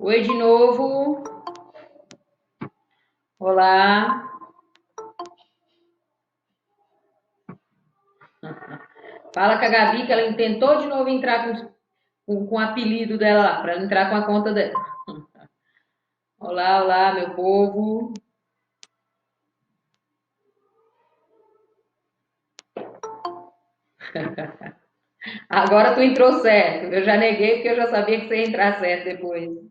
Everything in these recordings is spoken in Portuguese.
Oi de novo. Olá. Fala com a Gabi que ela tentou de novo entrar com o apelido dela lá, para entrar com a conta dela. Olá, olá, meu povo. Agora tu entrou certo. Eu já neguei porque eu já sabia que você ia entrar certo depois.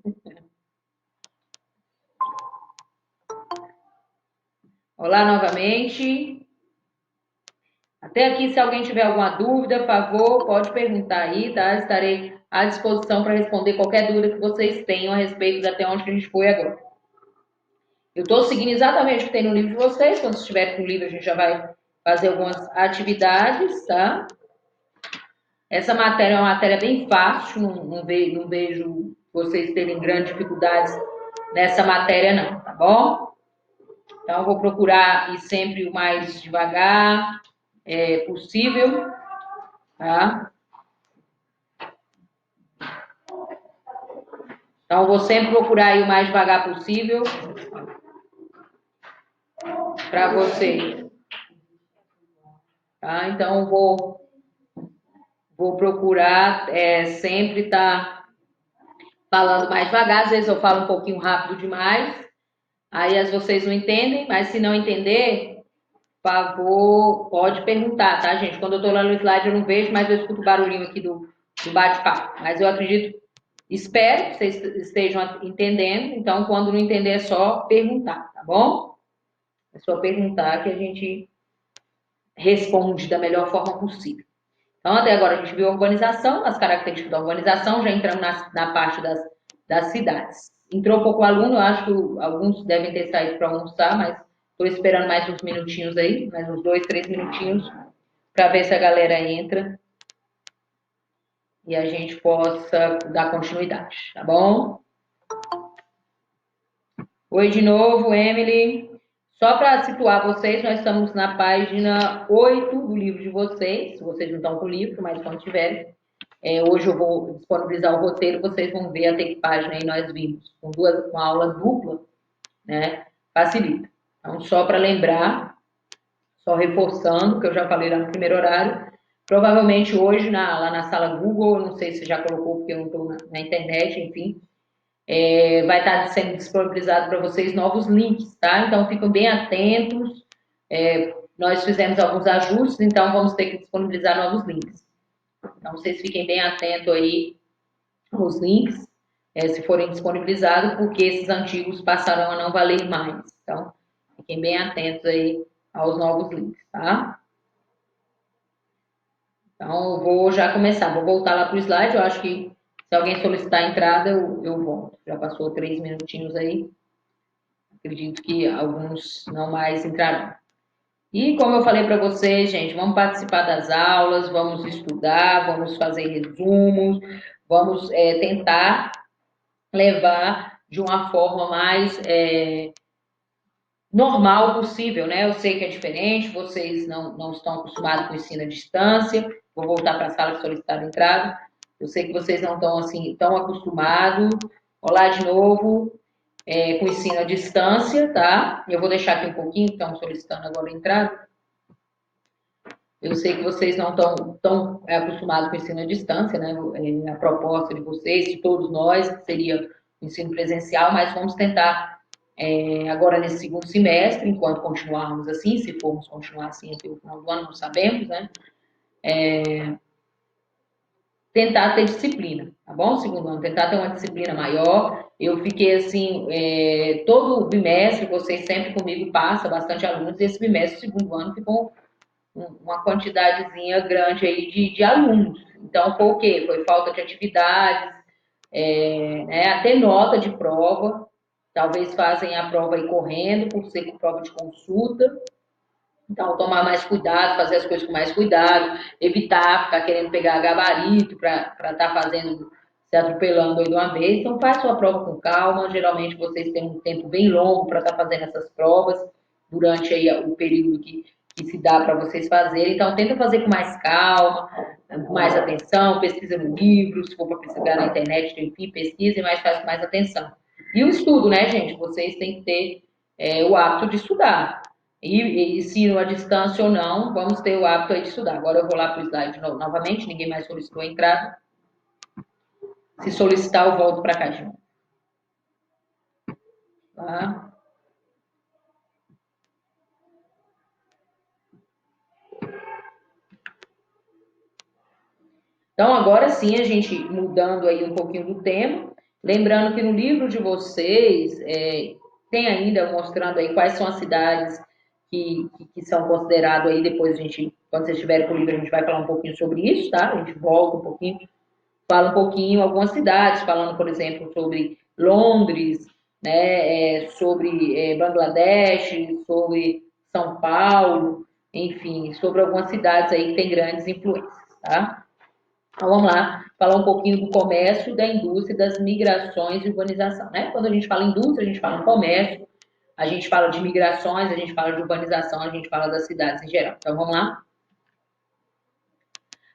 Olá novamente. Até aqui, se alguém tiver alguma dúvida, por favor, pode perguntar aí, tá? Estarei à disposição para responder qualquer dúvida que vocês tenham a respeito de até onde que a gente foi agora. Eu estou seguindo exatamente o que tem no livro de vocês. Quando estiver com o livro, a gente já vai fazer algumas atividades, tá? Essa matéria é uma matéria bem fácil, não vejo vocês terem grandes dificuldades nessa matéria, não, tá bom? Então, eu vou procurar ir sempre o mais devagar possível, tá? Então, eu vou sempre procurar ir o mais devagar possível para vocês, tá? Então, eu vou procurar sempre estar falando mais devagar. Às vezes eu falo um pouquinho rápido demais, aí as vocês não entendem, mas se não entender, por favor, pode perguntar, tá, gente? Quando eu tô lá no slide eu não vejo, mas eu escuto o barulhinho aqui do bate-papo. Mas eu acredito, espero que vocês estejam entendendo, então quando não entender é só perguntar, tá bom? É só perguntar que a gente responde da melhor forma possível. Então, até agora a gente viu a urbanização, as características da urbanização, já entramos na parte das cidades. Entrou pouco aluno, eu acho que alguns devem ter saído para almoçar, mas estou esperando mais uns minutinhos aí, mais uns 2, 3 minutinhos, para ver se a galera entra e a gente possa dar continuidade, tá bom? Oi de novo, Emily. Só para situar vocês, nós estamos na página 8 do livro de vocês, se vocês não estão com o livro, mas quando tiverem. Hoje eu vou disponibilizar o roteiro, vocês vão ver até que página aí nós vimos. Com uma aula dupla, né? Facilita. Então, só para lembrar, só reforçando, que eu já falei lá no primeiro horário, provavelmente hoje lá na sala Google, não sei se já colocou porque eu não estou na internet, enfim, vai estar sendo disponibilizado para vocês novos links, tá? Então fiquem bem atentos. Nós fizemos alguns ajustes, então vamos ter que disponibilizar novos links. Então vocês fiquem bem atentos aí os links, se forem disponibilizados, porque esses antigos passarão a não valer mais. Então, fiquem bem atentos aí aos novos links, tá? Então, eu vou já começar, vou voltar lá para o slide, eu acho que se alguém solicitar a entrada, eu volto. Já passou 3 minutinhos aí, acredito que alguns não mais entrarão. E como eu falei para vocês, gente, vamos participar das aulas, vamos estudar, vamos fazer resumos, vamos tentar levar de uma forma mais normal possível, né? Eu sei que é diferente, vocês não estão acostumados com o ensino à distância. Vou voltar para a sala de solicitar entrada. Eu sei que vocês não estão assim tão acostumados. Olá de novo, com o ensino à distância, tá? Eu vou deixar aqui um pouquinho, estão solicitando agora a entrada. Eu sei que vocês não estão tão acostumados com o ensino à distância, né? A proposta de vocês, de todos nós, seria o ensino presencial, mas vamos tentar agora nesse segundo semestre, enquanto continuarmos assim, se formos continuar assim até o final do ano, não sabemos, né? Tentar ter disciplina, tá bom? Segundo ano, tentar ter uma disciplina maior. Eu fiquei assim, todo bimestre, vocês sempre comigo passa bastante alunos, e esse bimestre, segundo ano, ficou uma quantidadezinha grande aí de alunos. Então, foi o quê? Foi falta de atividades, né, até nota de prova. Talvez fazem a prova aí correndo, por ser prova de consulta. Então, tomar mais cuidado, fazer as coisas com mais cuidado, evitar ficar querendo pegar gabarito para estar fazendo, se atropelando aí de uma vez. Então, faz sua prova com calma. Geralmente, vocês têm um tempo bem longo para estar fazendo essas provas durante aí o período que se dá para vocês fazerem. Então, tenta fazer com mais calma, com mais atenção, pesquisa no livro, se for para pesquisar na internet, enfim, pesquisem, mas faz com mais atenção. E o estudo, né, gente? Vocês têm que ter o hábito de estudar. E se à distância ou não, vamos ter o hábito aí de estudar. Agora eu vou lá para o slide novamente, ninguém mais solicitou a entrada. Se solicitar, eu volto para cá de novo. Tá? Então, agora sim, a gente mudando aí um pouquinho do tema, lembrando que no livro de vocês tem ainda mostrando aí quais são as cidades que são consideradas aí, depois a gente, quando vocês estiverem com o livro, a gente vai falar um pouquinho sobre isso, tá? A gente volta um pouquinho, fala um pouquinho algumas cidades, falando, por exemplo, sobre Londres, né, sobre Bangladesh, sobre São Paulo, enfim, sobre algumas cidades aí que tem grandes influências, tá? Então, vamos lá, falar um pouquinho do comércio, da indústria, das migrações e urbanização, né? Quando a gente fala indústria, a gente fala em comércio, a gente fala de migrações, a gente fala de urbanização, a gente fala das cidades em geral. Então, vamos lá.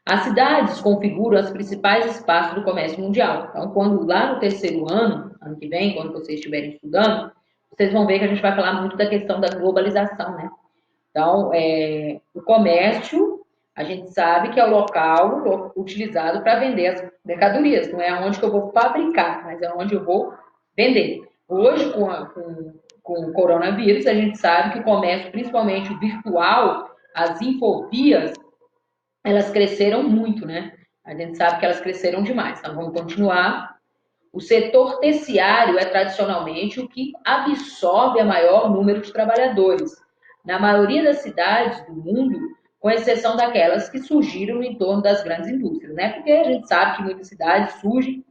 As cidades configuram os principais espaços do comércio mundial. Então, quando lá no terceiro ano que vem, quando vocês estiverem estudando, vocês vão ver que a gente vai falar muito da questão da globalização, né? Então, o comércio, a gente sabe que é o local utilizado para vender as mercadorias, não é onde que eu vou fabricar, mas é onde eu vou vender. Hoje, com o coronavírus, a gente sabe que o comércio, principalmente o virtual, as infovias, elas cresceram muito, né? A gente sabe que elas cresceram demais. Então, vamos continuar. O setor terciário é tradicionalmente o que absorve a maior número de trabalhadores. Na maioria das cidades do mundo, com exceção daquelas que surgiram no entorno das grandes indústrias, né? Porque a gente sabe que muitas cidades surgem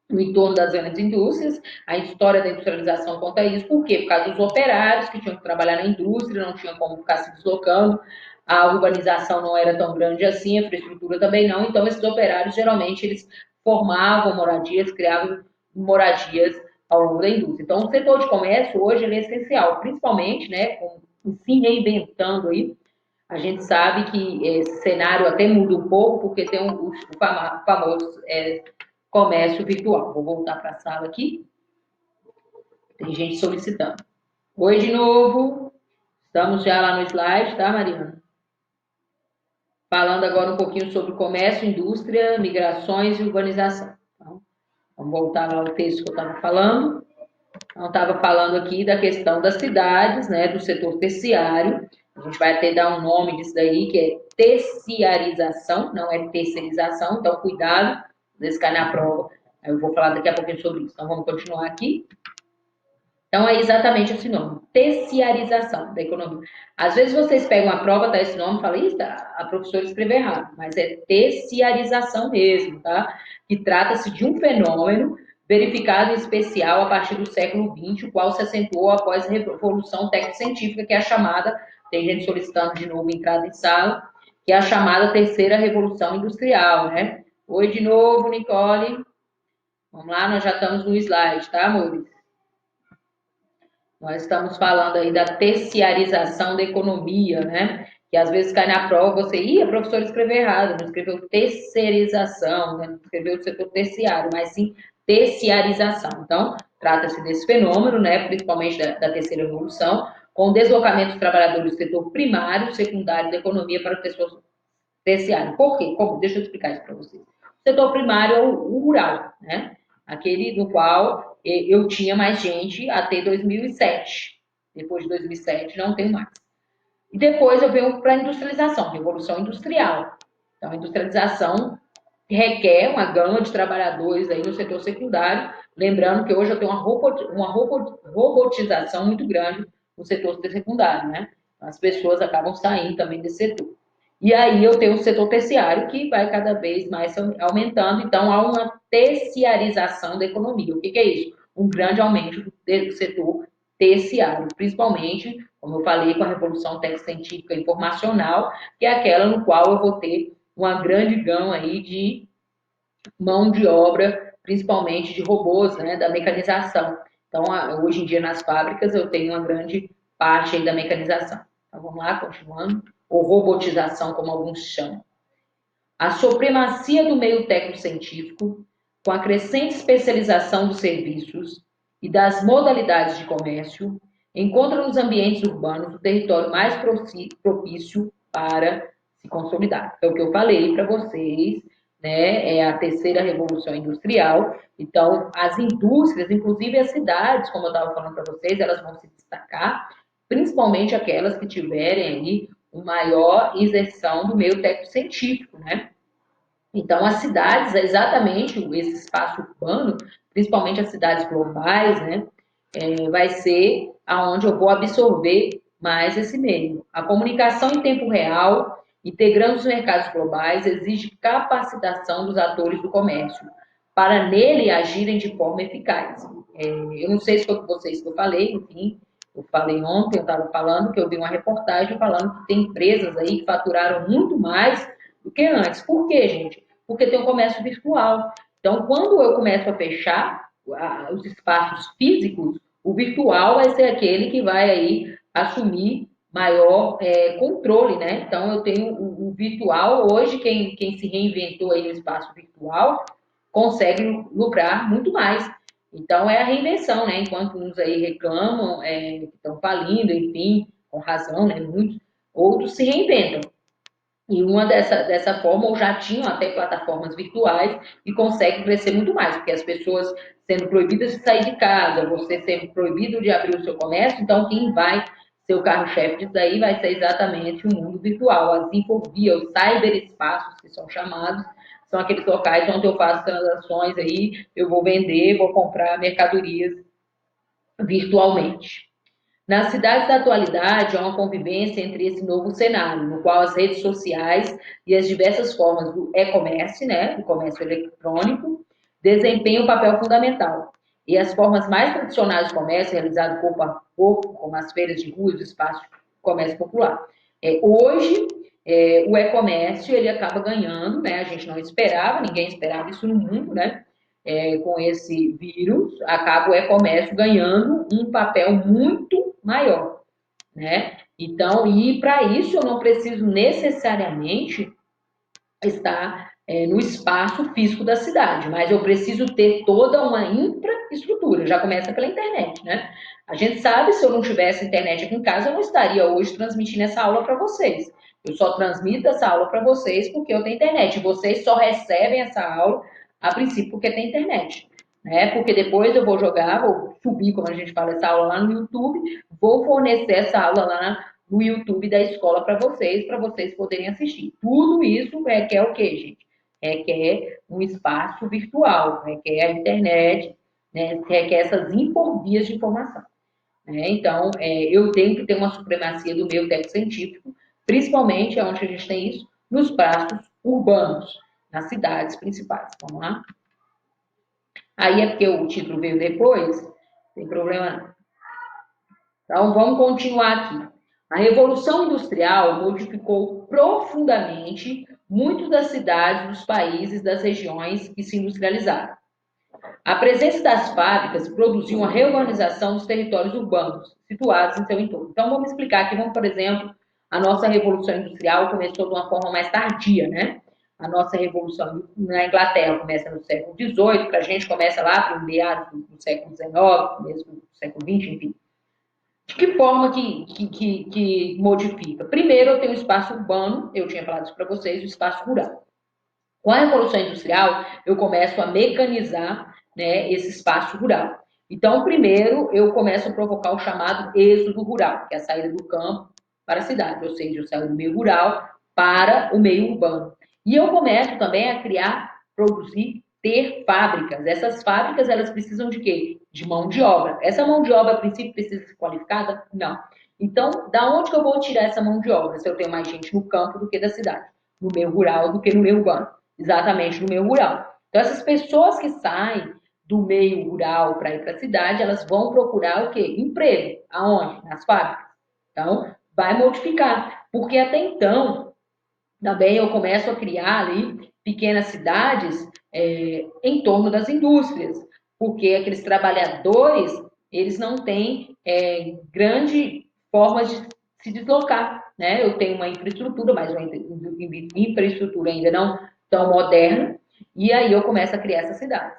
no entorno das grandes indústrias. A história da industrialização conta isso. Por quê? Por causa dos operários que tinham que trabalhar na indústria, não tinham como ficar se deslocando, a urbanização não era tão grande assim, a infraestrutura também não. Então, esses operários, geralmente, eles formavam moradias, criavam moradias ao longo da indústria. Então, o setor de comércio, hoje, ele é essencial, principalmente, né, se reinventando aí. A gente sabe que esse cenário até muda um pouco, porque tem o famoso comércio virtual. Vou voltar para a sala aqui. Tem gente solicitando. Oi de novo. Estamos já lá no slide, tá, Mariana? Falando agora um pouquinho sobre comércio, indústria, migrações e urbanização. Então, vamos voltar lá ao texto que eu estava falando. Então, estava falando aqui da questão das cidades, né, do setor terciário. A gente vai até dar um nome disso daí, que é terciarização, não é terceirização. Então, cuidado, desse cai na prova. Eu vou falar daqui a pouquinho sobre isso. Então, vamos continuar aqui. Então, é exatamente esse nome, terciarização da economia. Às vezes vocês pegam a prova, dá esse nome e falam, isso, a professora escreveu errado, mas é terciarização mesmo, tá? Que trata-se de um fenômeno verificado em especial a partir do século XX, o qual se acentuou após a revolução técnico-científica, que é a chamada, tem gente solicitando de novo entrada em sala, que é a chamada terceira revolução industrial, né? Oi de novo, Nicole. Vamos lá, nós já estamos no slide, tá, amores? Nós estamos falando aí da terciarização da economia, né? Que às vezes cai na prova, a professora escreveu errado, não escreveu terceirização, né? Não escreveu o setor terciário, mas sim terciarização. Então, trata-se desse fenômeno, né? Principalmente da terceira revolução, com o deslocamento dos trabalhadores do setor primário, secundário da economia para o setor terciário. Por quê? Como? Deixa eu explicar isso para vocês. O setor primário é o rural, né? Aquele no qual eu tinha mais gente até 2007. Depois de 2007, não tenho mais. E depois eu venho para a industrialização, revolução industrial. Então, a industrialização requer uma gama de trabalhadores aí no setor secundário. Lembrando que hoje eu tenho uma robotização muito grande no setor secundário, né? As pessoas acabam saindo também desse setor. E aí eu tenho o setor terciário que vai cada vez mais aumentando, então há uma terciarização da economia. O que é isso? Um grande aumento do setor terciário, principalmente, como eu falei, com a revolução técnico-científica informacional, que é aquela no qual eu vou ter uma grande gama aí de mão de obra, principalmente de robôs, né, da mecanização. Então, hoje em dia nas fábricas eu tenho uma grande parte aí da mecanização. Então, vamos lá, continuando. Ou robotização, como alguns chamam. A supremacia do meio técnico-científico, com a crescente especialização dos serviços e das modalidades de comércio, encontra nos ambientes urbanos o território mais propício para se consolidar. É o que eu falei para vocês, né? É a terceira revolução industrial. Então, as indústrias, inclusive as cidades, como eu estava falando para vocês, elas vão se destacar, principalmente aquelas que tiverem aí uma maior isenção do meio técnico-científico, né? Então, as cidades, é exatamente esse espaço urbano, principalmente as cidades globais, né, vai ser aonde eu vou absorver mais esse meio. A comunicação em tempo real, integrando os mercados globais, exige capacitação dos atores do comércio para nele agirem de forma eficaz. Eu não sei se foi com vocês que eu falei, enfim, eu falei ontem, eu estava falando que eu vi uma reportagem falando que tem empresas aí que faturaram muito mais do que antes. Por quê, gente? Porque tem o comércio virtual. Então, quando eu começo a fechar os espaços físicos, o virtual vai ser aquele que vai aí assumir maior controle, né? Então, eu tenho o virtual, hoje, quem se reinventou aí no espaço virtual consegue lucrar muito mais. Então, é a reinvenção, né? Enquanto uns aí reclamam, que estão falindo, enfim, com razão, né? Muitos, outros se reinventam. E uma dessa forma, ou já tinham até plataformas virtuais e conseguem crescer muito mais, porque as pessoas sendo proibidas de sair de casa, você sendo proibido de abrir o seu comércio, então quem vai ser o carro-chefe disso daí vai ser exatamente o mundo virtual. As infovia, os cyberespaços que são chamados, são aqueles locais onde eu faço transações aí, eu vou vender, vou comprar mercadorias virtualmente. Nas cidades da atualidade, há uma convivência entre esse novo cenário, no qual as redes sociais e as diversas formas do e-commerce, né, do comércio eletrônico, desempenham um papel fundamental. E as formas mais tradicionais de comércio, realizado corpo a corpo, como as feiras de rua e os espaços de comércio popular. Hoje, o e-comércio ele acaba ganhando, né? A gente não esperava, ninguém esperava isso no mundo, né? Com esse vírus, acaba o e-comércio ganhando um papel muito maior, né? Então, e para isso eu não preciso necessariamente estar no espaço físico da cidade, mas eu preciso ter toda uma infraestrutura, já começa pela internet, né? A gente sabe, se eu não tivesse internet aqui em casa, eu não estaria hoje transmitindo essa aula para vocês. Eu só transmito essa aula para vocês porque eu tenho internet. Vocês só recebem essa aula, a princípio, porque tem internet. Né? Porque depois eu vou jogar, vou subir, como a gente fala, essa aula lá no YouTube, vou fornecer essa aula lá no YouTube da escola para vocês poderem assistir. Tudo isso requer o quê, gente? Requer um espaço virtual, requer a internet, né? Requer essas vias de informação. Né? Então, eu tenho que ter uma supremacia do meu texto científico, principalmente onde a gente tem isso, nos espaços urbanos, nas cidades principais. Vamos lá? Aí é porque o título veio depois, tem problema não. Então, vamos continuar aqui. A Revolução Industrial modificou profundamente muitas das cidades dos países das regiões que se industrializaram. A presença das fábricas produziu uma reorganização dos territórios urbanos situados em seu entorno. Então, vamos explicar aqui, vamos, por exemplo, a nossa Revolução Industrial começou de uma forma mais tardia, né? A nossa Revolução na Inglaterra começa no século XVIII, para a gente começa lá para o meados do século XIX, mesmo do século XX, enfim. De que forma que modifica? Primeiro, eu tenho o espaço urbano, eu tinha falado isso para vocês, o espaço rural. Com a Revolução Industrial, eu começo a mecanizar, né, esse espaço rural. Então, primeiro, eu começo a provocar o chamado êxodo rural, que é a saída do campo para a cidade, ou seja, eu saio do meio rural para o meio urbano. E eu começo também a criar, produzir, ter fábricas. Essas fábricas, elas precisam de quê? De mão de obra. Essa mão de obra, a princípio, precisa ser qualificada? Não. Então, da onde que eu vou tirar essa mão de obra se eu tenho mais gente no campo do que da cidade? No meio rural do que no meio urbano? Exatamente no meio rural. Então, essas pessoas que saem do meio rural para ir para a cidade, elas vão procurar o quê? Emprego. Aonde? Nas fábricas. Então, vai modificar. Porque até então, também eu começo a criar ali pequenas cidades em torno das indústrias. Porque aqueles trabalhadores, eles não têm grande forma de se deslocar, né? Eu tenho uma infraestrutura, mas uma infraestrutura ainda não tão moderna, e aí eu começo a criar essa cidade,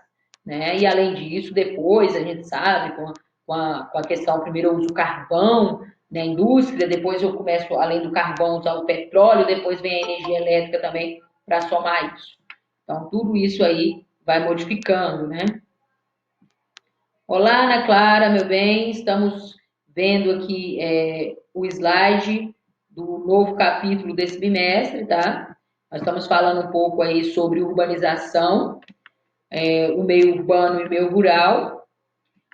né? E além disso, depois a gente sabe, com a questão, primeiro eu uso carvão na indústria, depois eu começo, além do carvão, usar o petróleo, depois vem a energia elétrica também para somar isso. Então, tudo isso aí vai modificando, né? Olá, Ana Clara, meu bem, estamos vendo aqui o slide do novo capítulo desse bimestre, tá? Nós estamos falando um pouco aí sobre urbanização, o meio urbano e o meio rural,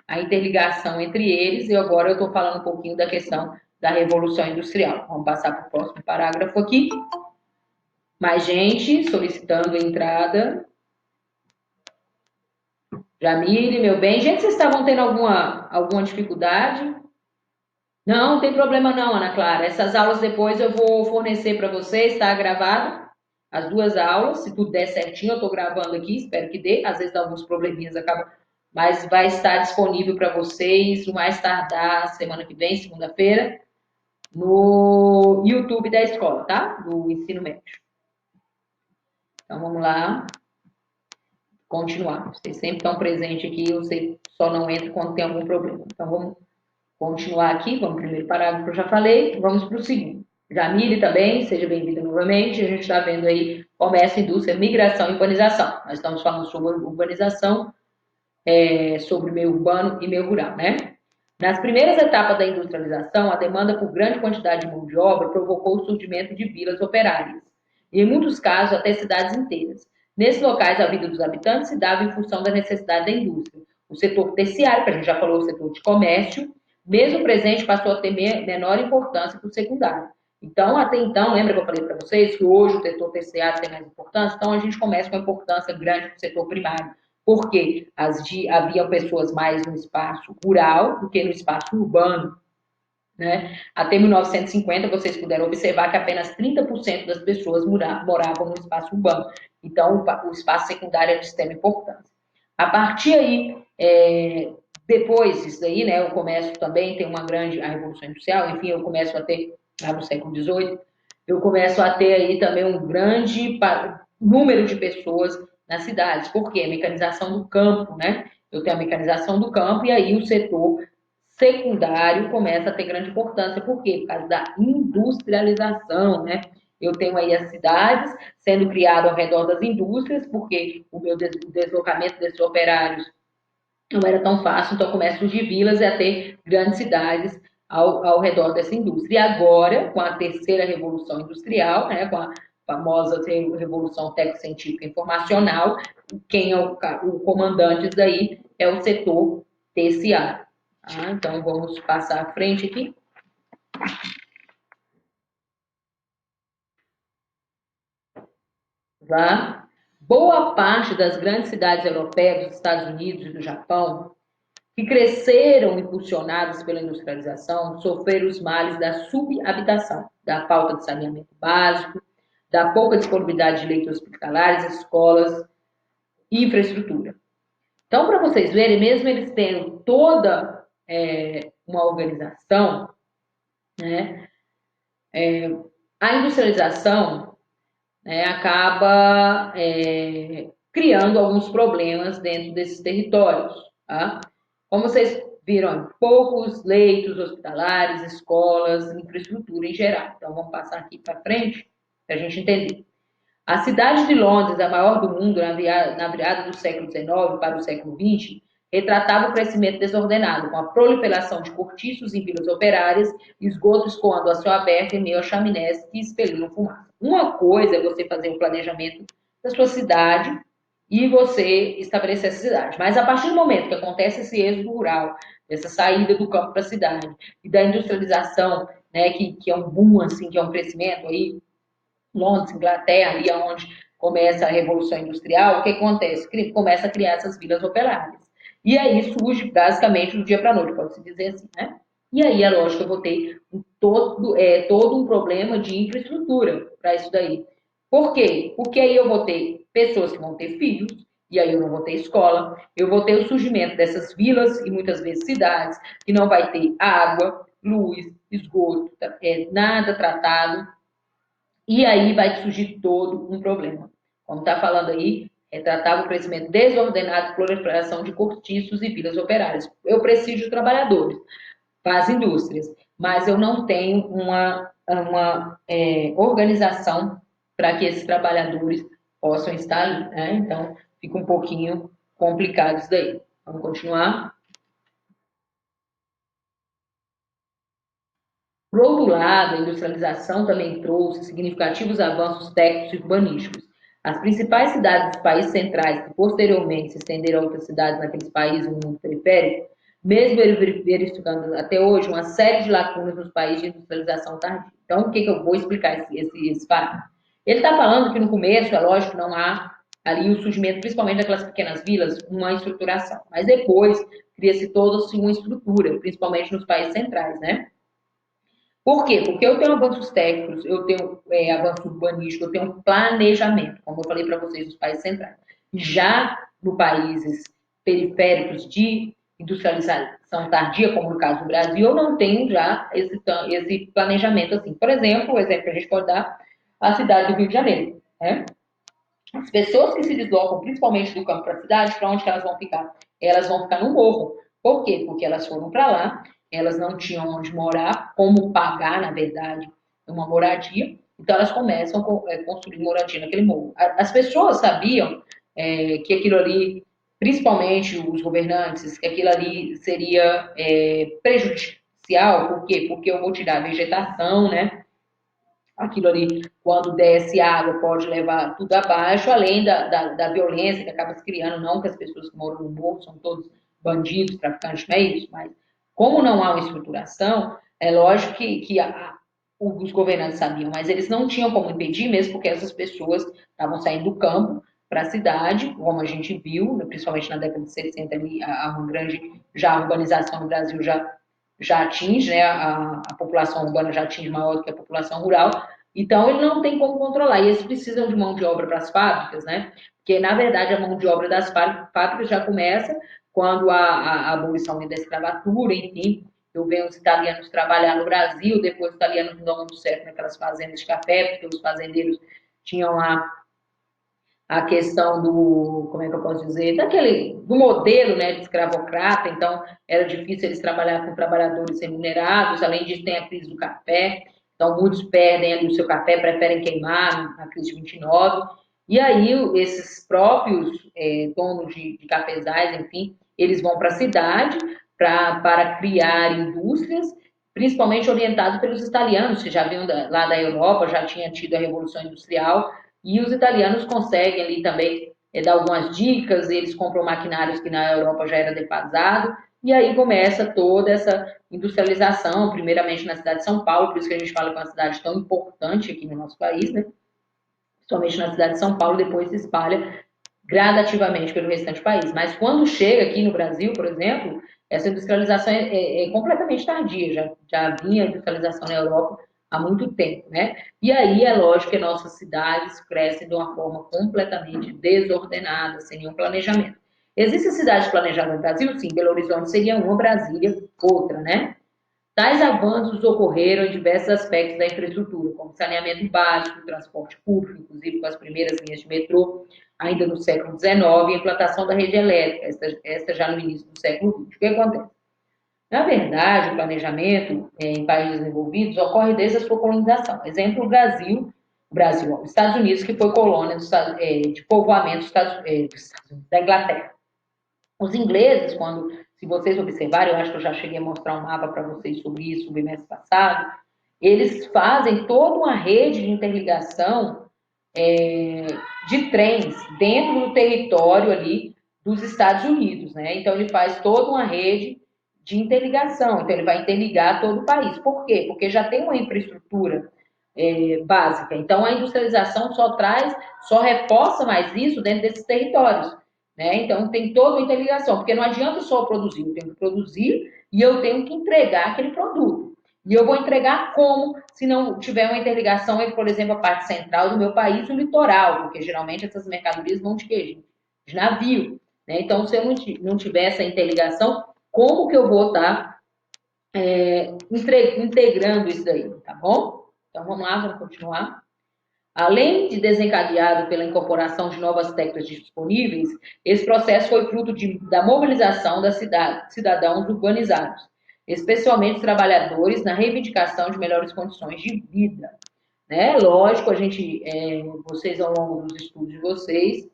a interligação entre eles, e agora eu estou falando um pouquinho da questão da Revolução Industrial. Vamos passar para o próximo parágrafo aqui. Mais gente solicitando entrada. Jamile, meu bem. Gente, vocês estavam tendo alguma dificuldade? Não, não tem problema não, Ana Clara. Essas aulas depois eu vou fornecer para vocês, está gravado? As duas aulas, se tudo der certinho, eu estou gravando aqui, espero que dê. Às vezes dá alguns probleminhas, acaba, mas vai estar disponível para vocês o mais tardar semana que vem, segunda-feira, no YouTube da escola, tá? Do ensino médio. Então vamos lá, continuar. Vocês sempre estão presentes aqui, você só não entra quando tem algum problema. Então vamos continuar aqui, vamos primeiro parágrafo que eu já falei, vamos para o segundo. Jamile também, seja bem-vinda novamente. A gente está vendo aí comércio, indústria, migração e urbanização. Nós estamos falando sobre urbanização, sobre meio urbano e meio rural, né? Nas primeiras etapas da industrialização, a demanda por grande quantidade de mão de obra provocou o surgimento de vilas operárias, e em muitos casos até cidades inteiras. Nesses locais, a vida dos habitantes se dava em função da necessidade da indústria. O setor terciário, que a gente já falou, o setor de comércio, mesmo presente, passou a ter menor importância que o secundário. Então, até então, lembra que eu falei para vocês que hoje o setor terciário tem mais importância? Então, a gente começa com a importância grande do setor primário, porque havia pessoas mais no espaço rural do que no espaço urbano, né? Até 1950, vocês puderam observar que apenas 30% das pessoas moravam no espaço urbano. Então, o espaço secundário é de extrema importância. A partir aí, depois disso daí, né, o comércio também tem uma grande, a Revolução Industrial, enfim, eu começo a ter, lá no século XVIII, eu começo a ter aí também um grande número de pessoas nas cidades. Por quê? A mecanização do campo, né? Eu tenho a mecanização do campo e aí o setor secundário começa a ter grande importância. Por quê? Por causa da industrialização, né? Eu tenho aí as cidades sendo criadas ao redor das indústrias, porque o meu deslocamento desses operários não era tão fácil, então começa a surgir vilas e a ter grandes cidades ao redor dessa indústria. E agora, com a terceira revolução industrial, né, com a famosa revolução técnico-científica informacional, quem é o comandante daí é o setor terciário. Tá? Então, vamos passar à frente aqui. Tá? Boa parte das grandes cidades europeias, dos Estados Unidos e do Japão, que cresceram impulsionadas pela industrialização, sofreram os males da subhabitação, da falta de saneamento básico, da pouca disponibilidade de leitos hospitalares, escolas e infraestrutura. Então, para vocês verem, mesmo eles tendo toda uma organização, né, a industrialização, né, acaba criando alguns problemas dentro desses territórios. Tá? Como vocês viram, poucos leitos hospitalares, escolas, infraestrutura em geral. Então, vamos passar aqui para frente para a gente entender. A cidade de Londres, a maior do mundo na virada do século XIX para o século XX, retratava o crescimento desordenado, com a proliferação de cortiços em vilas operárias, esgotos escoando a céu aberto em meio a chaminés que expeliam fumaça. Uma coisa é você fazer um planejamento da sua cidade e você estabelecer essa cidade. Mas a partir do momento que acontece esse êxodo rural, essa saída do campo para a cidade e da industrialização, né, que é um boom, assim, que é um crescimento aí, Londres, Inglaterra, ali onde começa a Revolução Industrial, o que acontece? Começa a criar essas vilas operárias. E aí surge basicamente do dia para a noite, pode-se dizer assim, né? E aí é lógico que eu vou ter todo um problema de infraestrutura para isso daí. Por quê? Porque aí eu vou ter pessoas que vão ter filhos, e aí eu não vou ter escola, eu vou ter o surgimento dessas vilas e muitas vezes cidades que não vai ter água, luz, esgoto, nada tratado, e aí vai surgir todo um problema. Como está falando aí, tratava o crescimento desordenado, proliferação de cortiços e vilas operárias. Eu preciso de trabalhadores para as indústrias, mas eu não tenho uma organização para que esses trabalhadores possam estar ali, né? Então, fica um pouquinho complicado isso daí. Vamos continuar? Por outro lado, a industrialização também trouxe significativos avanços técnicos e urbanísticos. As principais cidades dos países centrais, que posteriormente se estenderam a outras cidades naqueles países no mundo periférico, mesmo verificando até hoje uma série de lacunas nos países de industrialização tardia. Então, o que eu vou explicar esse fato? Ele está falando que no começo, é lógico, não há ali o surgimento, principalmente daquelas pequenas vilas, uma estruturação. Mas depois cria-se toda assim, uma estrutura, principalmente nos países centrais, né? Por quê? Porque eu tenho avanços técnicos, eu tenho avanço urbanístico, eu tenho planejamento, como eu falei para vocês, nos países centrais. Já no países periféricos de industrialização tardia, como no caso do Brasil, eu não tenho já esse planejamento assim. Por exemplo, o exemplo que a gente pode dar, a cidade do Rio de Janeiro. Né? As pessoas que se deslocam, principalmente do campo para a cidade, para onde que elas vão ficar? Elas vão ficar no morro. Por quê? Porque elas foram para lá, elas não tinham onde morar, como pagar, na verdade, uma moradia, então elas começam a construir moradia naquele morro. As pessoas sabiam que aquilo ali, principalmente os governantes, que aquilo ali seria prejudicial, por quê? Porque eu vou tirar a vegetação, né? Aquilo ali, quando desce água, pode levar tudo abaixo, além da violência que acaba se criando, não que as pessoas que moram no morro são todos bandidos, traficantes, não é isso, mas como não há uma estruturação, é lógico que os governantes sabiam, mas eles não tinham como impedir, mesmo porque essas pessoas estavam saindo do campo para a cidade, como a gente viu, principalmente na década de 60, ali, uma grande já a urbanização no Brasil já atinge, né, a população urbana já atinge maior do que a população rural, então ele não tem como controlar, e eles precisam de mão de obra para as fábricas, né, porque na verdade a mão de obra das fábricas já começa quando a abolição da escravatura, enfim, eu vejo os italianos trabalhar no Brasil, depois os italianos não dão muito certo naquelas fazendas de café, porque os fazendeiros tinham lá a questão do, como é que eu posso dizer, do modelo, né, de escravocrata, então era difícil eles trabalhar com trabalhadores remunerados, além disso tem a crise do café, então muitos perdem ali o seu café, preferem queimar na crise de 29, e aí esses próprios donos de cafezais, enfim, eles vão para a cidade para criar indústrias, principalmente orientados pelos italianos, que já vinham lá da Europa, já tinha tido a Revolução Industrial, e os italianos conseguem ali também dar algumas dicas, eles compram maquinários que na Europa já era defasado, e aí começa toda essa industrialização, primeiramente na cidade de São Paulo, por isso que a gente fala que é uma cidade tão importante aqui no nosso país, né? Somente na cidade de São Paulo, depois se espalha gradativamente pelo restante do país. Mas quando chega aqui no Brasil, por exemplo, essa industrialização é completamente tardia, já vinha a industrialização na Europa há muito tempo, né? E aí é lógico que nossas cidades crescem de uma forma completamente desordenada, sem nenhum planejamento. Existem cidades planejadas no Brasil? Sim, Belo Horizonte seria uma, Brasília outra, né? Tais avanços ocorreram em diversos aspectos da infraestrutura, como saneamento básico, transporte público, inclusive com as primeiras linhas de metrô, ainda no século XIX, e a implantação da rede elétrica, esta já no início do século XX. O que acontece? Na verdade, o planejamento em países desenvolvidos ocorre desde a sua colonização. Exemplo, os Estados Unidos, que foi colônia de povoamento da Inglaterra. Os ingleses, se vocês observarem, eu acho que eu já cheguei a mostrar um mapa para vocês sobre isso no bimestre passado, eles fazem toda uma rede de interligação de trens dentro do território ali dos Estados Unidos, né? Então ele faz toda uma rede de interligação, então ele vai interligar todo o país. Por quê? Porque já tem uma infraestrutura básica. Então a industrialização só reforça mais isso dentro desses territórios. Né? Então tem toda uma interligação, porque não adianta só produzir, eu tenho que produzir e eu tenho que entregar aquele produto. E eu vou entregar como se não tiver uma interligação entre, por exemplo, a parte central do meu país e o litoral, porque geralmente essas mercadorias vão de quê? De navio. Né? Então, se eu não tiver essa interligação, como que eu vou estar integrando isso daí, tá bom? Então vamos lá, vamos continuar. Além de desencadeado pela incorporação de novas técnicas disponíveis, esse processo foi fruto da mobilização da cidade, cidadãos urbanizados, especialmente trabalhadores, na reivindicação de melhores condições de vida. Né? Lógico, vocês ao longo dos estudos de vocês,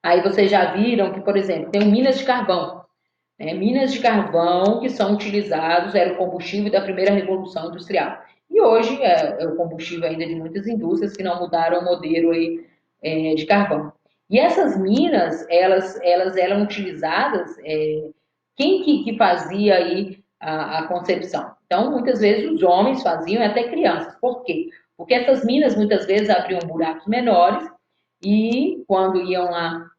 aí vocês já viram que, por exemplo, tem minas de carvão. Né? Minas de carvão que são utilizados, era o combustível da primeira revolução industrial. E hoje é o combustível ainda de muitas indústrias que não mudaram o modelo aí, de carvão. E essas minas, elas eram utilizadas, quem que fazia aí a concepção? Então, muitas vezes os homens faziam, e até crianças. Por quê? Porque essas minas muitas vezes abriam buracos menores e quando iam lá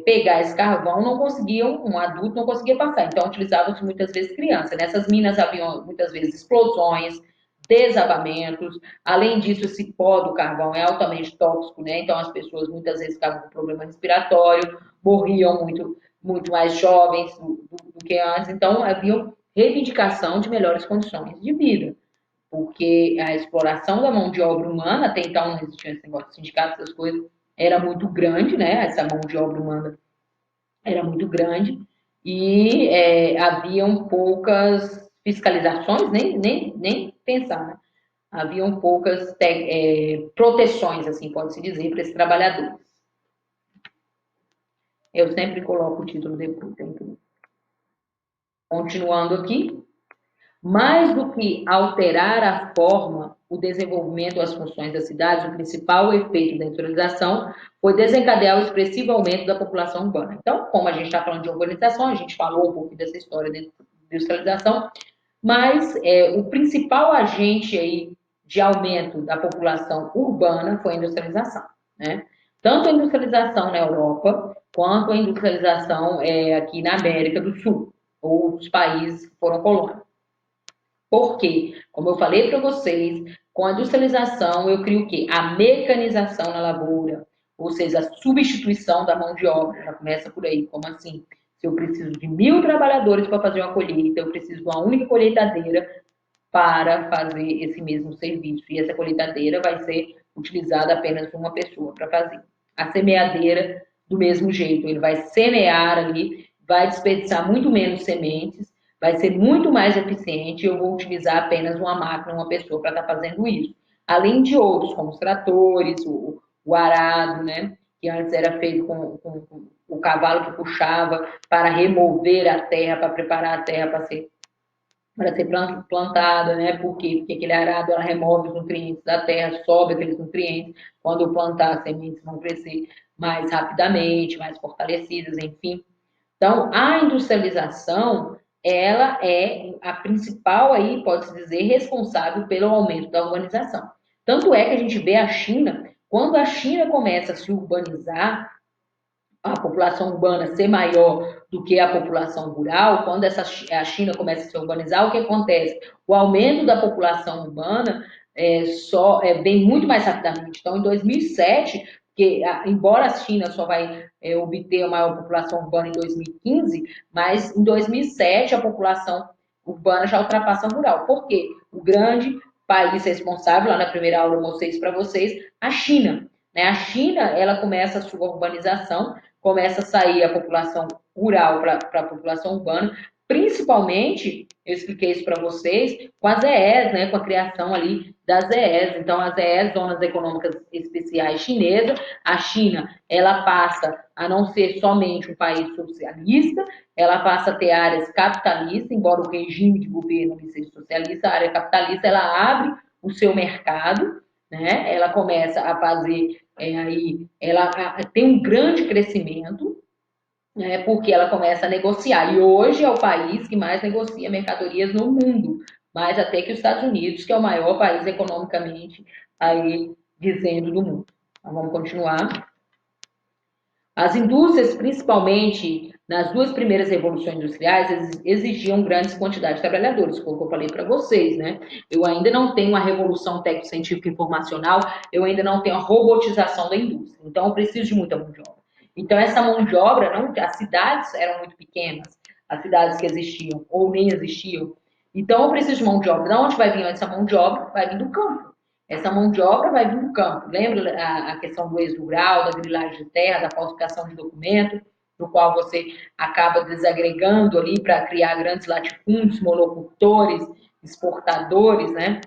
pegar esse carvão, não conseguiam, um adulto não conseguia passar. Então, utilizavam-se muitas vezes crianças. Nessas minas haviam muitas vezes explosões, desabamentos. Além disso, esse pó do carvão é altamente tóxico, né? Então, as pessoas muitas vezes ficavam com problema respiratório, morriam muito mais jovens do que antes. Então, havia reivindicação de melhores condições de vida. Porque a exploração da mão de obra humana, até então não existia esse negócio de sindicato, essas coisas, era muito grande, né? Essa mão de obra humana era muito grande e haviam poucas fiscalizações, nem pensar, né? Haviam poucas proteções, assim pode-se dizer, para esses trabalhadores. Eu sempre coloco o título depois. Continuando aqui, mais do que alterar a forma, o desenvolvimento ou as funções das cidades, o principal efeito da industrialização foi desencadear o expressivo aumento da população urbana. Então, como a gente está falando de urbanização, a gente falou um pouco dessa história da industrialização, mas o principal agente aí de aumento da população urbana foi a industrialização, né? Tanto a industrialização na Europa, quanto a industrialização aqui na América do Sul, ou os países que foram colônias. Por quê? Como eu falei para vocês, com a industrialização eu crio o quê? A mecanização na lavoura, ou seja, a substituição da mão de obra. Já começa por aí. Como assim? Se eu preciso de 1.000 trabalhadores para fazer uma colheita, eu preciso de uma única colheitadeira para fazer esse mesmo serviço. E essa colheitadeira vai ser utilizada apenas por uma pessoa para fazer. A semeadeira, do mesmo jeito, ele vai semear ali, vai desperdiçar muito menos sementes, vai ser muito mais eficiente e eu vou utilizar apenas uma máquina, uma pessoa para estar fazendo isso. Além de outros, como os tratores, o arado, né? Que antes era feito com o cavalo que puxava para remover a terra, para preparar a terra para ser plantada, né? Por quê? Porque aquele arado ela remove os nutrientes da terra, sobe aqueles nutrientes. Quando eu plantar, as sementes vão crescer mais rapidamente, mais fortalecidas, enfim. Então, a industrialização, ela é a principal aí, pode-se dizer, responsável pelo aumento da urbanização. Tanto é que a gente vê a China, quando a China começa a se urbanizar, a população urbana ser maior do que a população rural, quando a China começa a se urbanizar, o que acontece? O aumento da população urbana vem muito mais rapidamente. Então, em 2007, que, embora a China só vai obter a maior população urbana em 2015, mas em 2007 a população urbana já ultrapassa a rural. Por quê? O grande país responsável, lá na primeira aula eu mostrei isso para vocês, a China. Né? A China, ela começa a sua urbanização, começa a sair a população rural para a população urbana, principalmente, eu expliquei isso para vocês, com as ZEs, né, com a criação ali das ZEs. Então, as ZEs, Zonas Econômicas Especiais Chinesas, a China, ela passa a não ser somente um país socialista, ela passa a ter áreas capitalistas, embora o regime de governo seja socialista, a área capitalista, ela abre o seu mercado, né? Ela começa a fazer ela tem um grande crescimento, né? Porque ela começa a negociar. E hoje é o país que mais negocia mercadorias no mundo, mais até que os Estados Unidos, que é o maior país economicamente aí dizendo do mundo. Então, vamos continuar. As indústrias, principalmente nas duas primeiras revoluções industriais, exigiam grandes quantidades de trabalhadores, como eu falei para vocês, né? Eu ainda não tenho a revolução técnico-científica informacional, eu ainda não tenho a robotização da indústria, então eu preciso de muita mão de obra. Então essa mão de obra, não, as cidades eram muito pequenas, as cidades que existiam ou nem existiam. Então, eu preciso de mão de obra. De onde vai vir essa mão de obra? Vai vir do campo. Essa mão de obra vai vir do campo. Lembra a questão do êxodo rural, da grilagem de terra, da falsificação de documento, no qual você acaba desagregando ali para criar grandes latifúndios, monocultores, exportadores, né?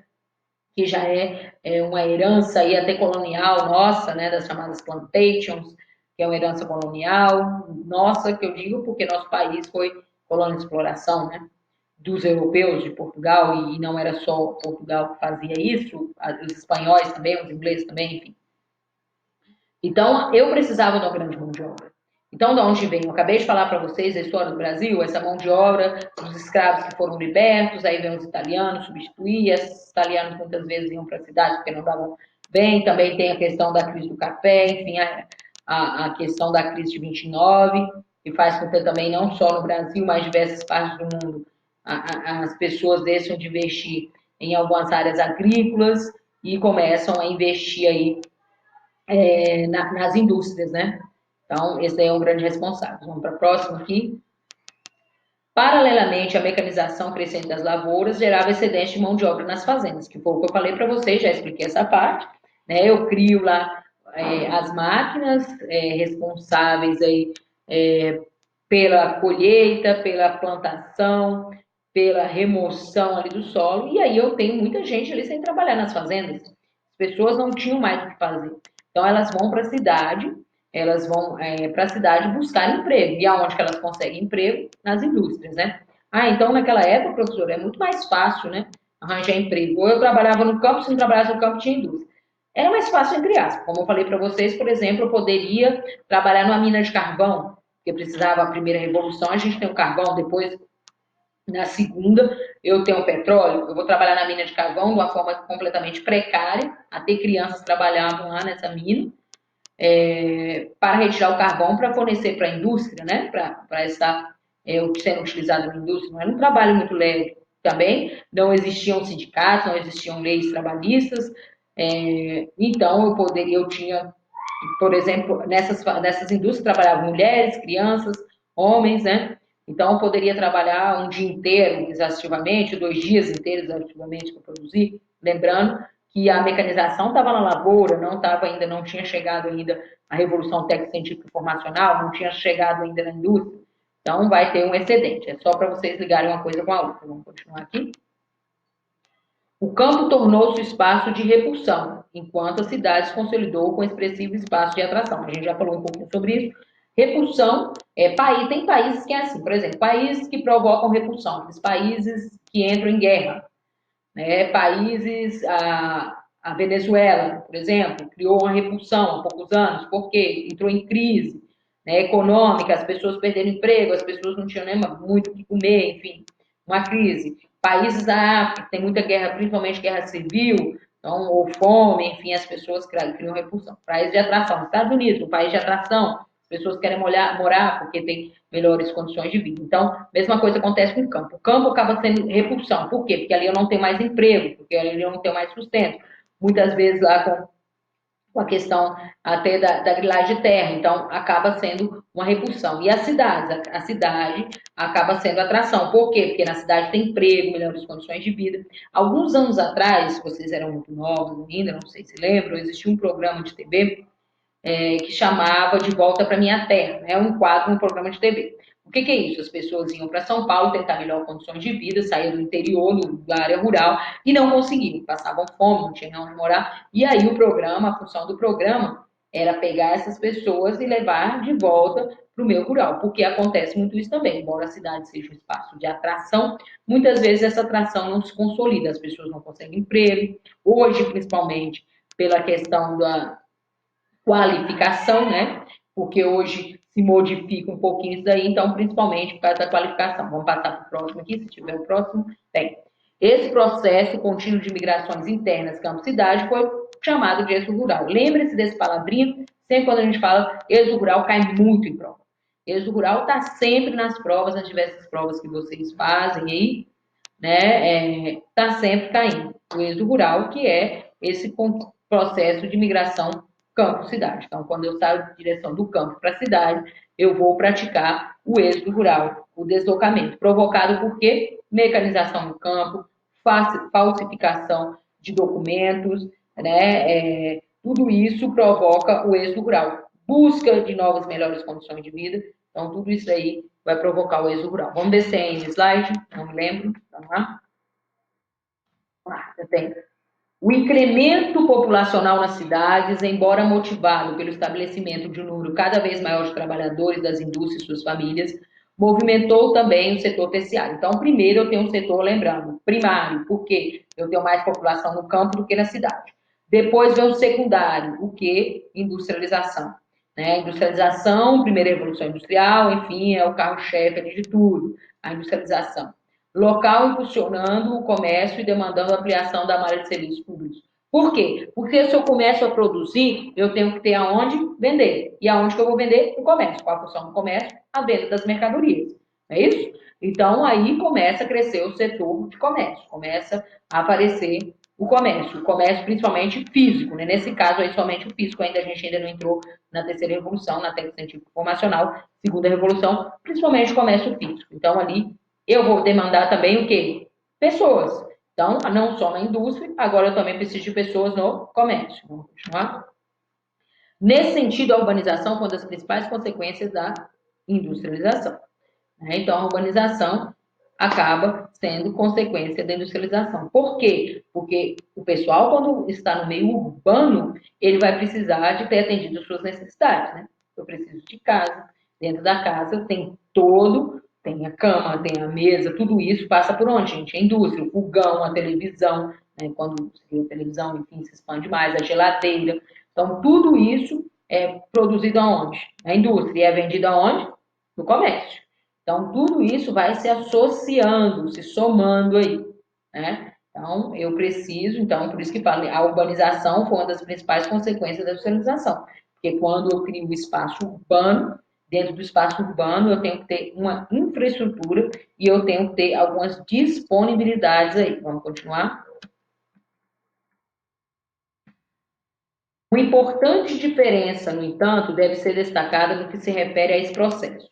Que já é uma herança aí até colonial nossa, né? Das chamadas plantations, que é uma herança colonial nossa, que eu digo porque nosso país foi colônia de exploração, né? Dos europeus de Portugal, e não era só Portugal que fazia isso, os espanhóis também, os ingleses também, enfim. Então, eu precisava de uma grande mão de obra. Então, de onde vem? Eu acabei de falar para vocês a história do Brasil, essa mão de obra, os escravos que foram libertos, aí vem os italianos substituir, esses italianos muitas vezes iam para a cidade porque não davam bem, também tem a questão da crise do café, enfim, a questão da crise de 29, que faz com que também, não só no Brasil, mas em diversas partes do mundo, as pessoas deixam de investir em algumas áreas agrícolas e começam a investir aí nas indústrias, né? Então, esse daí é um grande responsável. Vamos para a próxima aqui. Paralelamente, a mecanização crescente das lavouras gerava excedente de mão de obra nas fazendas, que foi o que eu falei para vocês, já expliquei essa parte. Né? Eu crio lá as máquinas responsáveis aí, pela colheita, pela plantação, pela remoção ali do solo, e aí eu tenho muita gente ali sem trabalhar nas fazendas. As pessoas não tinham mais o que fazer. Então elas vão para a cidade, elas vão para a cidade buscar emprego. E aonde que elas conseguem emprego? Nas indústrias, né? Ah, então naquela época, professor, é muito mais fácil, né? Arranjar emprego. Ou eu trabalhava no campo, se não trabalhasse no campo, tinha indústria. Era mais fácil, entre aspas. Como eu falei para vocês, por exemplo, eu poderia trabalhar numa mina de carvão, porque precisava a primeira revolução, a gente tem o carvão, depois, na segunda, eu tenho o petróleo, eu vou trabalhar na mina de carvão de uma forma completamente precária, até crianças trabalhavam lá nessa mina, para retirar o carvão para fornecer para a indústria, né? Para estar sendo utilizado na indústria. Não era um trabalho muito leve também, não existiam sindicatos, não existiam leis trabalhistas, então eu tinha, por exemplo, nessas indústrias trabalhavam mulheres, crianças, homens, né? Então eu poderia trabalhar um dia inteiro exaustivamente, 2 dias inteiros exaustivamente para produzir, lembrando que a mecanização estava na lavoura, não tinha chegado ainda a revolução técnico-científica informacional, não tinha chegado ainda na indústria. Então vai ter um excedente. É só para vocês ligarem uma coisa com a outra. Vamos continuar aqui. O campo tornou-se espaço de repulsão, enquanto a cidade se consolidou com expressivo espaço de atração. A gente já falou um pouquinho sobre isso. Repulsão, tem países que é assim, por exemplo, países que provocam repulsão, países que entram em guerra, né? Países, a Venezuela, por exemplo, criou uma repulsão há poucos anos, porque entrou em crise, né, econômica, as pessoas perderam emprego, as pessoas não tinham nem muito o que comer, enfim, uma crise. Países da África, tem muita guerra, principalmente guerra civil, então, ou fome, enfim, as pessoas criam repulsão. País de atração, Estados Unidos, um país de atração, as pessoas querem morar porque tem melhores condições de vida. Então, mesma coisa acontece com o campo. O campo acaba sendo repulsão. Por quê? Porque ali eu não tenho mais emprego, porque ali eu não tenho mais sustento. Muitas vezes lá com a questão até da grilagem de terra, então acaba sendo uma repulsão. E a cidade acaba sendo atração. Por quê? Porque na cidade tem emprego, melhores condições de vida. Alguns anos atrás, vocês eram muito novos ainda, não sei se lembram, existia um programa de TV que chamava De Volta para Minha Terra, né? Um quadro no programa de TV. O que é isso? As pessoas iam para São Paulo tentar melhores condições de vida, saíam do interior, da área rural, e não conseguiam, passavam fome, não tinham onde morar. E aí o programa, a função do programa, era pegar essas pessoas e levar de volta para o meio rural, porque acontece muito isso também. Embora a cidade seja um espaço de atração, muitas vezes essa atração não se consolida, as pessoas não conseguem emprego. Hoje, principalmente, pela questão da qualificação, né? Porque hoje se modifica um pouquinho isso daí, então, principalmente por causa da qualificação. Vamos passar para o próximo aqui, se tiver o próximo. Bem, esse processo contínuo de migrações internas campo-cidade foi chamado de êxodo rural. Lembre-se desse palavrinho, sempre quando a gente fala êxodo rural, cai muito em prova. Êxodo rural está sempre nas provas, nas diversas provas que vocês fazem aí, né? Está sempre caindo. O êxodo rural, que é esse processo de migração campo-cidade. Então, quando eu saio de direção do campo para a cidade, eu vou praticar o êxodo rural, o deslocamento, provocado por quê? Mecanização no campo, falsificação de documentos, né? Tudo isso provoca o êxodo rural. Busca de novas, melhores condições de vida. Então, tudo isso aí vai provocar o êxodo rural. Vamos descer aí no slide, não me lembro. Vamos lá. Eu tenho. O incremento populacional nas cidades, embora motivado pelo estabelecimento de um número cada vez maior de trabalhadores das indústrias e suas famílias, movimentou também o setor terciário. Então, primeiro eu tenho um setor, lembrando, primário, porque eu tenho mais população no campo do que na cidade. Depois vem o secundário, o que? Industrialização. Né? Industrialização, primeira revolução industrial, enfim, é o carro-chefe de tudo, a industrialização. Local impulsionando o comércio e demandando a ampliação da malha de serviços públicos. Por quê? Porque se eu começo a produzir, eu tenho que ter aonde vender. E aonde que eu vou vender? No comércio. Qual a função do comércio? A venda das mercadorias. Não é isso? Então, aí começa a crescer o setor de comércio. Começa a aparecer o comércio principalmente físico, né? Nesse caso aí somente o físico, a gente ainda não entrou na terceira revolução, na técnica científica informacional, segunda revolução, principalmente o comércio físico. Então ali eu vou demandar também o quê? Pessoas. Então, não só na indústria, agora eu também preciso de pessoas no comércio. Vamos continuar? Nesse sentido, a urbanização foi uma das principais consequências da industrialização. Então, a urbanização acaba sendo consequência da industrialização. Por quê? Porque o pessoal, quando está no meio urbano, ele vai precisar de ter atendido as suas necessidades, né? Eu preciso de casa. Dentro da casa tem a cama, tem a mesa, tudo isso passa por onde, gente? A indústria, o fogão, a televisão, né? Quando a televisão, enfim, se expande mais, a geladeira. Então, tudo isso é produzido aonde? Na indústria. E é vendido aonde? No comércio. Então, tudo isso vai se associando, se somando aí, né? Então, eu preciso, então, por isso que falo, a urbanização foi uma das principais consequências da industrialização. Porque quando eu crio um espaço urbano, dentro do espaço urbano, eu tenho que ter uma infraestrutura e eu tenho que ter algumas disponibilidades aí. Vamos continuar? Uma importante diferença, no entanto, deve ser destacada no que se refere a esse processo,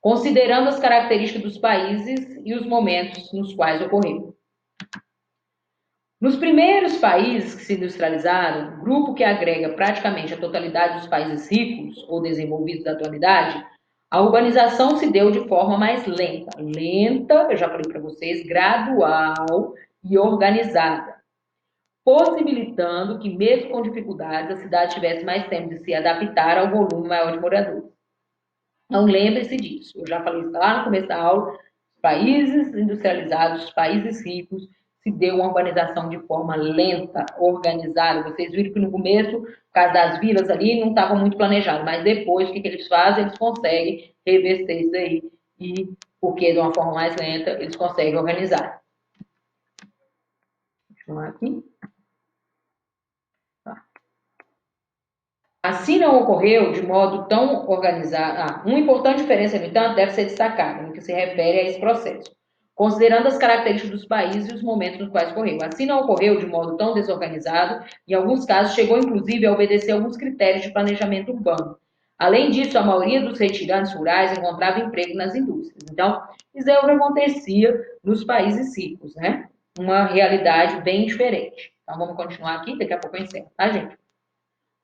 considerando as características dos países e os momentos nos quais ocorreu. Nos primeiros países que se industrializaram, grupo que agrega praticamente a totalidade dos países ricos ou desenvolvidos da atualidade, a urbanização se deu de forma mais lenta. Lenta, eu já falei para vocês, gradual e organizada, possibilitando que, mesmo com dificuldades, a cidade tivesse mais tempo de se adaptar ao volume maior de moradores. Então, lembre-se disso. Eu já falei isso lá no começo da aula. Os países industrializados, os países ricos, se deu uma urbanização de forma lenta, organizada. Vocês viram que no começo, por causa das vilas ali, não estava muito planejado, mas depois, o que eles fazem? Eles conseguem reverter isso aí. E, porque de uma forma mais lenta, eles conseguem organizar. Deixa eu aqui. Assim não ocorreu de modo tão organizado. Uma importante diferença, no entanto, deve ser destacada no que se refere a esse processo, considerando as características dos países e os momentos nos quais ocorreu. Assim não ocorreu de modo tão desorganizado, em alguns casos chegou inclusive a obedecer alguns critérios de planejamento urbano. Além disso, a maioria dos retirantes rurais encontrava emprego nas indústrias. Então, isso é o que acontecia nos países ricos, né? Uma realidade bem diferente. Então, vamos continuar aqui, daqui a pouco eu encerro, tá, gente?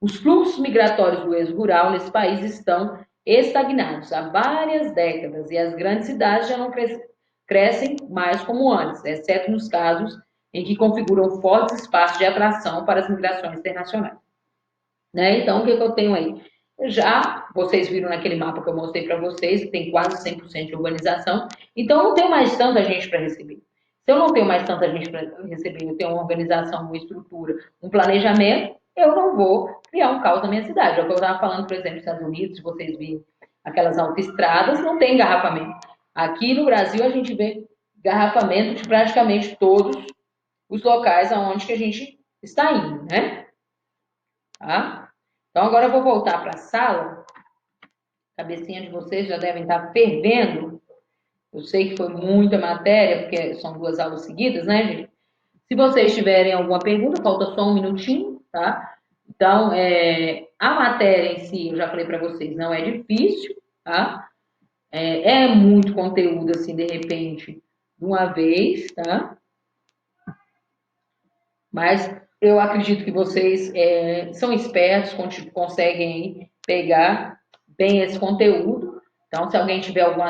Os fluxos migratórios do êxodo rural nesse país estão estagnados há várias décadas e as grandes cidades já não crescem mais como antes, exceto nos casos em que configuram fortes espaços de atração para as migrações internacionais. Né? Então, o que eu tenho aí? Já vocês viram naquele mapa que eu mostrei para vocês, tem quase 100% de urbanização, então eu não tenho mais tanta gente para receber. Se eu não tenho mais tanta gente para receber, eu tenho uma organização, uma estrutura, um planejamento, eu não vou criar um caos na minha cidade. É o que eu estava falando, por exemplo, nos Estados Unidos, se vocês virem aquelas autoestradas, não tem engarrafamento. Aqui no Brasil, a gente vê engarrafamento de praticamente todos os locais aonde que a gente está indo, né? Tá? Então, agora eu vou voltar para a sala. A cabecinha de vocês já devem estar fervendo. Eu sei que foi muita matéria, porque são 2 aulas seguidas, né, gente? Se vocês tiverem alguma pergunta, falta só um minutinho, tá? Então, a matéria em si, eu já falei para vocês, não é difícil, tá? É muito conteúdo, assim, de repente, de uma vez, tá? Mas eu acredito que vocês são espertos, conseguem pegar bem esse conteúdo. Então, se alguém tiver alguma